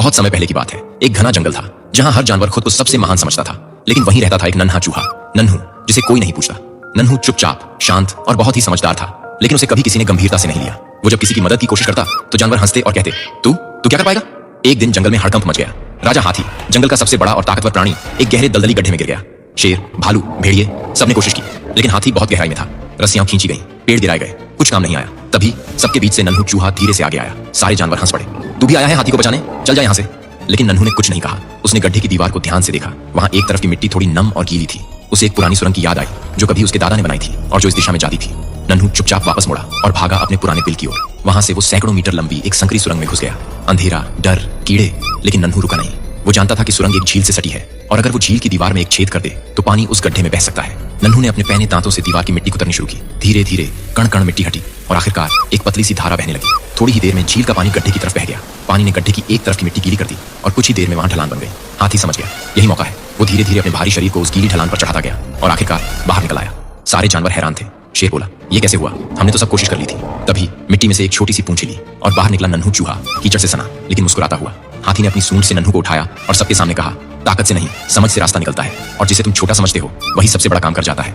बहुत समय पहले की बात है। एक घना जंगल था जहां हर जानवर खुद को सबसे महान समझता था, लेकिन वहीं रहता था एक नन्हा चूहा, नन्हू, जिसे कोई नहीं पूछता। नन्हू चुपचाप, शांत और बहुत ही समझदार था, लेकिन उसे कभी किसी ने गंभीरता से नहीं लिया। वो जब किसी की मदद की कोशिश करता तो जानवर हंसते और कहते, तू क्या कर पाएगा। एक दिन जंगल में हड़कंप मच गया। राजा हाथी, जंगल का सबसे बड़ा और ताकतवर प्राणी, एक गहरे दलदली गड्ढे में गिर गया। शेर, भालू, भेड़िए सबने कोशिश की, लेकिन हाथी बहुत गहराई में था। रस्सियां खींची गई, पेड़ गिराए गए, कुछ काम नहीं आया। तभी सबके बीच से नन्हू चूहा धीरे से आगे आया। सारे जानवर हंस पड़े। तू भी आया है हाथी को बचाने, चल जा यहाँ से। लेकिन नन्हू ने कुछ नहीं कहा। उसने गड्ढे की दीवार को ध्यान से देखा। वहां एक तरफ की मिट्टी थोड़ी नम और गीली थी। उसे एक पुरानी सुरंग की याद आई जो कभी उसके दादा ने बनाई थी और जो इस दिशा में जाती थी। नन्हू चुपचाप वापस मुड़ा और भागा अपने पुराने बिल की ओर। वहां से वो सैकड़ों मीटर लंबी एक संकरी सुरंग में घुस गया। अंधेरा, डर, कीड़े, लेकिन नन्हू रुका नहीं। वो जानता था कि सुरंग एक झील से सटी है और अगर वो झील की दीवार में एक छेद कर दे तो पानी उस गड्ढे में बह सकता है। नन्हू ने अपने पैने दांतों से दीवार की मिट्टी कुतरनी शुरू की। धीरे धीरे कण कण मिट्टी हटी और आखिरकार एक पतली सी धारा बहने लगी। थोड़ी ही देर में झील का पानी गड्ढे की तरफ बह गया। पानी ने गड्ढे की एक तरफ की मिट्टी गीली कर दी और कुछ ही देर में वहां ढलान बन गई। हाथी समझ गया यही मौका है। वो धीरे धीरे अपने भारी शरीर को उस गीली ढलान पर चढ़ाता गया और आखिरकार बाहर निकल आया। सारे जानवर हैरान थे। शेर बोला, ये कैसे हुआ, हमने तो सब कोशिश कर ली थी। तभी मिट्टी में से एक छोटी सी पूंछ ली और बाहर निकला नन्हू चूहा, कीचड़ से सना लेकिन मुस्कुराता हुआ। हाथी ने अपनी सूंड से नन्हू को उठाया और सबके सामने कहा, ताकत से नहीं, समझ से रास्ता निकलता है और जिसे तुम छोटा समझते हो वही सबसे बड़ा काम कर जाता है।